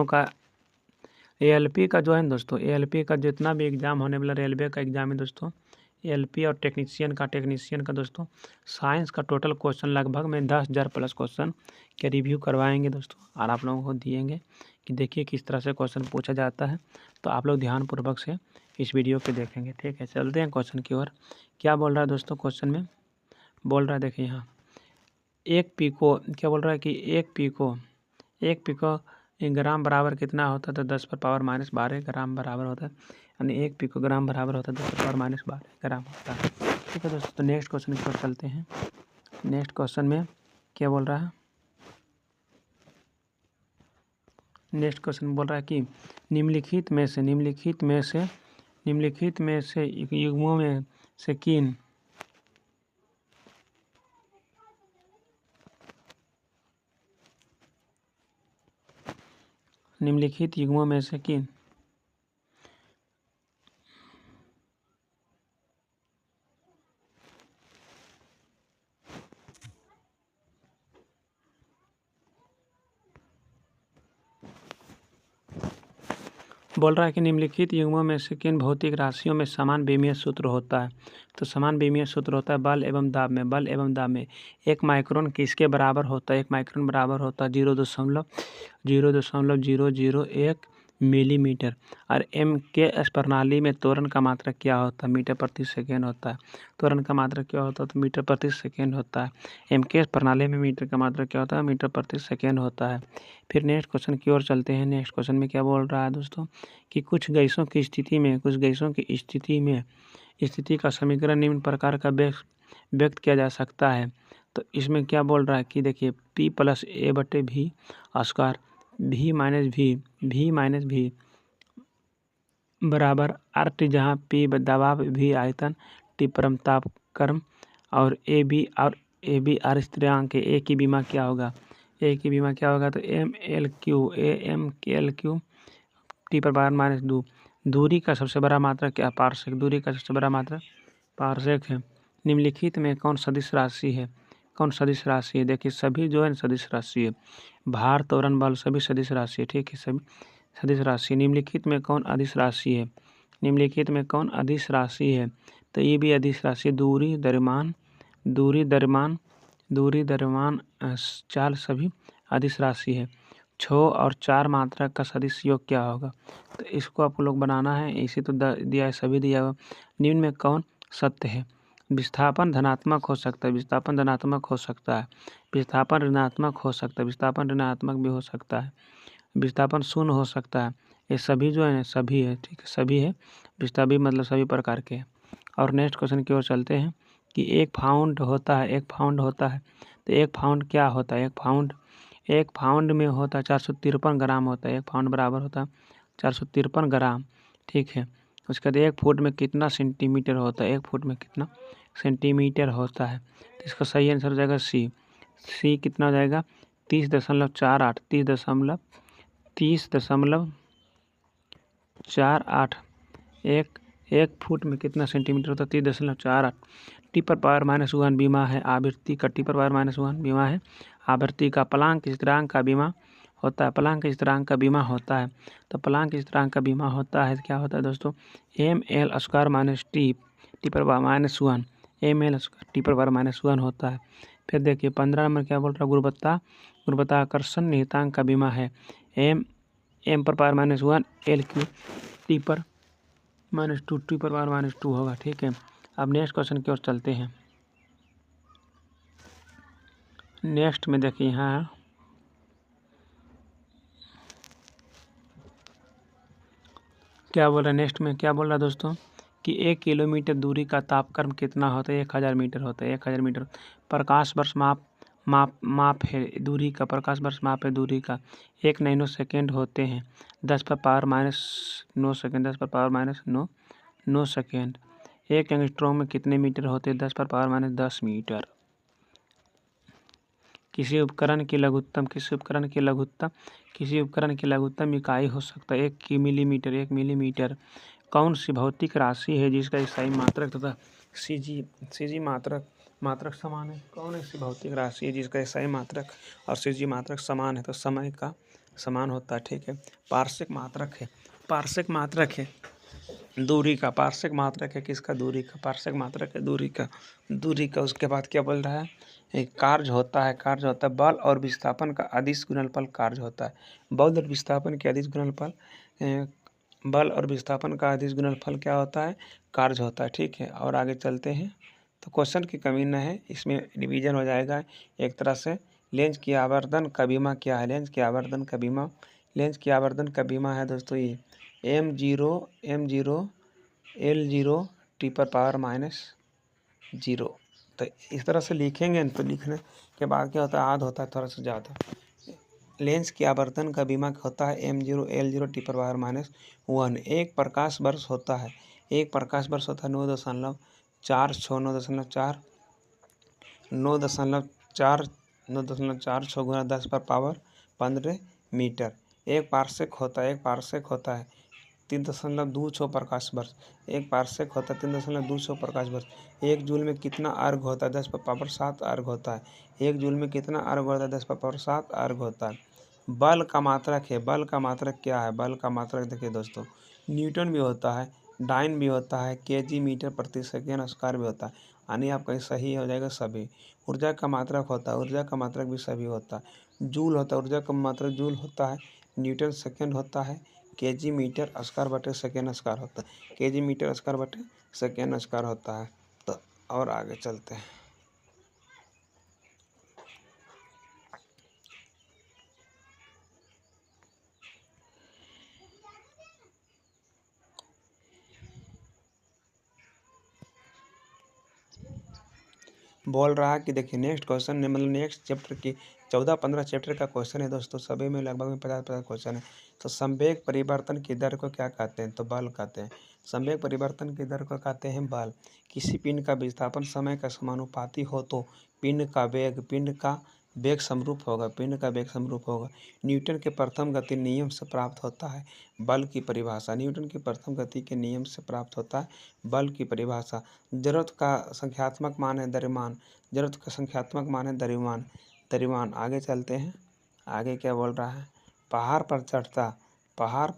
का एएलपी का जो है ना दोस्तों, एएलपी का जितना भी एग्ज़ाम होने वाला रेलवे का एग्ज़ाम है दोस्तों, एएलपी और टेक्नीशियन का दोस्तों साइंस का टोटल क्वेश्चन लगभग में 10,000 प्लस क्वेश्चन के रिव्यू करवाएंगे दोस्तों, और आप लोगों को दिएंगे कि देखिए किस तरह से क्वेश्चन पूछा जाता है। तो आप लोग ध्यानपूर्वक से इस वीडियो को देखेंगे, ठीक है। चलते हैं क्वेश्चन की ओर। क्या बोल रहा है दोस्तों क्वेश्चन में? बोल रहा है देखिए यहाँ एक पीको, क्या बोल रहा है कि एक पीको ग्राम बराबर कितना होता है? तो 10⁻⁻12 ग्राम बराबर होता है, यानी 1 पिकोग्राम बराबर होता है 10⁻⁻12 ग्राम होता है, ठीक है दोस्तों। तो नेक्स्ट क्वेश्चन की ओर चलते हैं। नेक्स्ट क्वेश्चन में क्या बोल रहा है? नेक्स्ट क्वेश्चन बोल रहा है कि निम्नलिखित में से युग्मों में से किन निम्नलिखित युग्मों में से किन बोल रहा है कि निम्नलिखित युग्मों में से किन भौतिक राशियों में समान विमीय सूत्र होता है? तो समान विमीय सूत्र होता है बल एवं दाब में। 1 माइक्रोन किसके बराबर होता है? 1 माइक्रोन बराबर होता है 0.0001 मिलीमीटर। और एम के एस प्रणाली में त्वरण का मात्रक क्या होता है? मीटर प्रति सेकेंड होता है। त्वरण का मात्रक क्या होता है? तो मीटर प्रति सेकेंड होता है। एम के एस प्रणाली में मीटर का मात्रक क्या होता है? मीटर प्रति सेकेंड होता है। फिर नेक्स्ट क्वेश्चन की ओर चलते हैं। नेक्स्ट क्वेश्चन में क्या बोल रहा है दोस्तों कि कुछ गैसों की स्थिति का समीकरण निम्न प्रकार का व्यक्त किया जा सकता है। तो इसमें क्या बोल रहा है कि देखिए P+A/V स्क्वायर V माइनस भी बराबर RT, जहाँ P दबाव, V आयतन, T परमतापक्रम और AB R स्थिरांक है। A की बीमा क्या होगा? तो MLQ T⁻⁻2। दूरी का सबसे बड़ा मात्रक क्या? पारसेक है। निम्नलिखित में कौन सदिश राशि है? देखिए सभी जो है सदिश राशि है। भार, त्वरण, बल सभी सदिश राशि है, ठीक है, सभी सदिश राशि। निम्नलिखित में कौन अदिश राशि है? तो ये भी अदिश राशि। दूरी, द्रव्यमान, चाल सभी अदिश राशि है। 6 और 4 मात्रक का सदिश योग क्या होगा? तो इसको आपको लोग बनाना है, इसी तो दिया है, सभी दिया हुआ। निम्न में कौन सत्य है? विस्थापन धनात्मक हो सकता है, विस्थापन ऋणात्मक हो सकता है, विस्थापन ऋणात्मक भी हो सकता है, विस्थापन शून्य हो सकता है। ये सभी जो है सभी है, ठीक है, सभी है। विस्थापन मतलब सभी प्रकार के। और नेक्स्ट क्वेश्चन की ओर चलते हैं कि 1 पाउंड होता है। तो 1 पाउंड क्या होता है? 1 पाउंड में होता है 453 ग्राम होता है। 1 पाउंड बराबर होता है 453 ग्राम, ठीक है। उसके बाद 1 फुट में कितना सेंटीमीटर होता है? 1 फुट में कितना सेंटीमीटर होता है? तो इसका सही आंसर हो जाएगा सी कितना हो जाएगा? 30.48 एक फुट में कितना सेंटीमीटर होता है? 30.48। T⁻⁻1 बीमा है आवृत्ति का, T⁻⁻1 बीमा है आवृत्ति का। प्लांक स्थिरांक का बीमा होता है, तो प्लांक स्थिरांक का बीमा होता है क्या होता है दोस्तों? ml² T⁻⁻1 होता है। फिर देखिए 15 नंबर क्या बोल रहा है? गुरुत्वाकर्षण नियतांक का बीमा है m⁻⁻1 LQ T⁻⁻2 होगा, ठीक है। अब नेक्स्ट क्वेश्चन की ओर चलते हैं। नेक्स्ट में देखिए यहाँ क्या बोल रहा है? नेक्स्ट में क्या बोल रहा है दोस्तों कि 1 किलोमीटर दूरी का तापक्रम कितना होता है? 1000 मीटर होता है। 1000 मीटर प्रकाश वर्ष माप है दूरी का, प्रकाश वर्ष माप है दूरी का। 1 नैनो सेकेंड होते हैं 10⁻⁻9 सेकेंड। 1 एंगस्ट्रॉम में कितने मीटर होते हैं? 10⁻⁻10 मीटर। किसी उपकरण की लघुत्तम इकाई हो सकता है 1 मिलीमीटर। कौन सी भौतिक राशि है जिसका इकाई मात्रक तथा सीजी मात्रक समान है? कौन ऐसी भौतिक राशि है जिसका इकाई मात्रक और सीजी मात्रक समान है? तो समय समान होता है, ठीक है। पार्श्विक मात्रक है, पार्श्विक मात्रक है दूरी का, पार्श्विक मात्रक है किसका, दूरी का, पार्श्विक मात्रक है दूरी का, दूरी का। उसके बाद क्या बोल रहा है, एक कार्य होता है, कार्य होता है बल और विस्थापन का अदिश गुणनफल कार्य होता है। बल और विस्थापन के अदिश गुणनफल, बल और विस्थापन का अदिश गुणनफल क्या होता है, कार्य होता है, ठीक है। और आगे चलते हैं, तो क्वेश्चन की कमी न है, इसमें रिवीजन हो जाएगा एक तरह से। लेंस की आवर्धन का बीमा क्या है, लेंस की आवर्धन का बीमा, लेंस की आवर्धन का बीमा है दोस्तों ये m0 L0 T⁻⁻⁻0। तो इस तरह से लिखेंगे तो लिखने के बाद क्या होता है, आद होता है थोड़ा सा ज़्यादा। लेंस की आवर्धन का बीमा होता है m0 L0 T⁻⁻1। एक प्रकाश वर्ष होता है, एक प्रकाश वर्ष होता है 9.46 गुना 10⁻15 मीटर। एक पार्सेक होता है, एक पार्सेक होता है 3.26 प्रकाश वर्ष, एक पार्सेक होता है 3.26 प्रकाश वर्ष। एक जूल में कितना अर्घ होता है, 10⁻7 अर्घ होता है। एक जूल में कितना अर्घ होता है, 10⁻7 अर्घ होता है। बल का मात्रक है, बल का मात्रक क्या है, बल का मात्रक देखिए दोस्तों, न्यूटन भी होता है, डाइन भी होता है, केजी मीटर प्रति सेकेंड स्क्वायर भी होता है, यानी आप कहीं सही हो जाएगा सभी। ऊर्जा का मात्रक होता है, ऊर्जा का मात्रक भी सभी होता है। जूल होता है, ऊर्जा का मात्रक जूल होता है। न्यूटन सेकेंड होता है, केजी मीटर स्क्वायर बटे सेकेंड स्क्वायर होता है, केजी मीटर स्क्वायर बटे सेकेंड स्क्वायर होता है। तो और आगे चलते हैं, बोल रहा है कि देखिए नेक्स्ट क्वेश्चन ने मतलब नेक्स्ट चैप्टर की 14-15 चैप्टर का क्वेश्चन है दोस्तों, सभी में लगभग में 50-50 क्वेश्चन है। तो संवेग परिवर्तन की दर को क्या कहते हैं, तो बल कहते हैं। संवेग परिवर्तन की दर को कहते हैं बल। किसी पिंड का विस्थापन समय का समानुपाती हो तो पिंड का वेग समरूप होगा, पिंड का वेग समरूप होगा। न्यूटन के प्रथम गति नियम से प्राप्त होता है बल की परिभाषा, न्यूटन की प्रथम गति के नियम से प्राप्त होता है बल की परिभाषा। जरूरत का संख्यात्मक मान है द्रव्यमान, जरूरत का संख्यात्मक मान है द्रव्यमान, द्रव्यमान। आगे चलते हैं, आगे क्या बोल रहा है, पहाड़ पर चढ़ता, पहाड़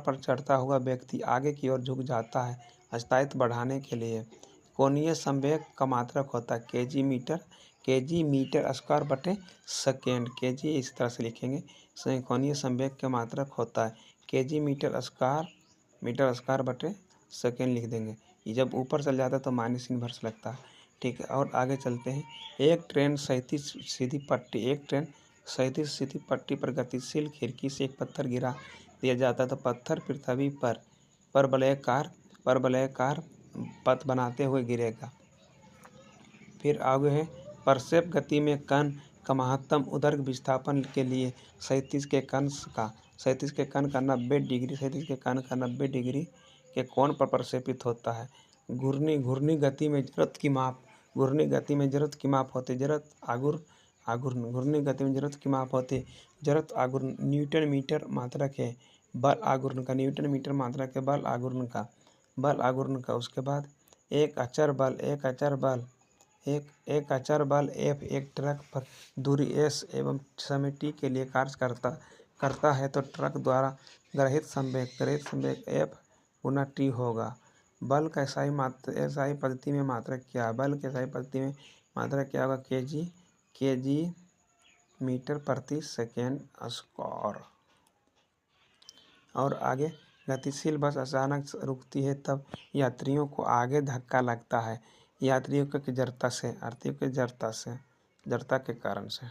पर चढ़ता हुआ व्यक्ति आगे की ओर झुक जाता है स्थायित्व बढ़ाने के लिए। कोणीय संवेग का मात्रक होता है केजी मीटर स्क्वायर बटे सेकेंड, केजी इस तरह से लिखेंगे। कोणीय संवेग का मात्रक होता है केजी मीटर स्क्वायर बटे सेकेंड लिख देंगे। ये जब ऊपर चल जाता है तो माइनस इनवर्स लगता है, ठीक है। और आगे चलते हैं, एक ट्रेन क्षैतिज सीधी पट्टी पर गतिशील खिड़की से एक पत्थर गिरा दिया जाता है तो पत्थर पृथ्वी पर परवलयाकार पथ बनाते हुए गिरेगा। फिर आगे है, प्रक्षेप गति में कण का महत्तम उदर्ग विस्थापन के लिए क्षैतिज के कण का 90 डिग्री के कोण पर प्रक्षेपित होता है। घूर्णी गति में जड़त्व की माप होती, जड़त्व आघूर्ण न्यूटन मीटर मात्रक है। बल आघूर्ण का न्यूटन मीटर मात्रक है, बल आघूर्ण का। उसके बाद एक अचर बल F एक ट्रक पर दूरी S एवं समय t के लिए कार्य करता है तो ट्रक द्वारा ग्रहित संवेग F गुना t होगा। बल का SI पद्धति में मात्रक क्या है, बल के SI पद्धति में मात्रक क्या होगा, केजी मीटर प्रति सेकेंड स्क्वायर। और आगे, गतिशील बस अचानक रुकती है तब यात्रियों को आगे धक्का लगता है, यात्रियों की जड़ता के कारण से।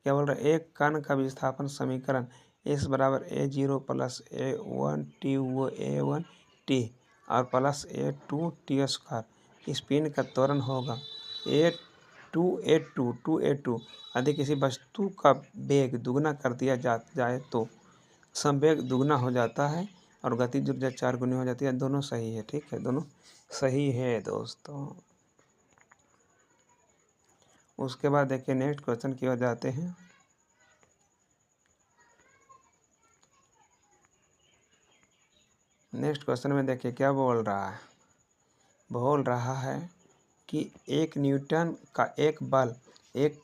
क्या बोल रहा है, एक कण का विस्थापन समीकरण S बराबर A0 प्लस A1T और प्लस A2T स्क्वायर। इस पिंड का त्वरण होगा A2 यदि किसी वस्तु का वेग दुगना कर दिया जाए तो संवेग दुगना हो जाता है और गतिज ऊर्जा 4 गुनी हो जाती है। दोनों सही है, ठीक है, दोनों सही है दोस्तों। उसके बाद देखिए नेक्स्ट क्वेश्चन की ओर जाते हैं। नेक्स्ट क्वेश्चन में देखिए क्या बोल रहा है कि एक न्यूटन का एक बल एक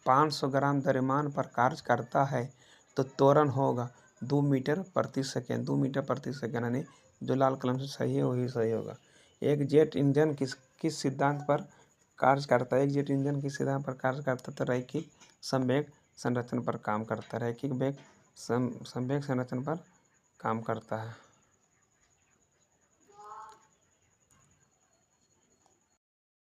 500 ग्राम द्रव्यमान पर कार्य करता है तो त्वरण होगा 2 मीटर प्रति सेकेंड। 2 मीटर प्रति सेकेंड यानी जो लाल कलम से सही है वही सही होगा। एक जेट इंजन किस सिद्धांत पर कार्य करता है? एक जेट इंजन किस सिद्धांत पर कार्य करता है? तो रैखिक संवेग संरचना पर काम करता है। रैखिक संवेग संरचना पर काम करता है।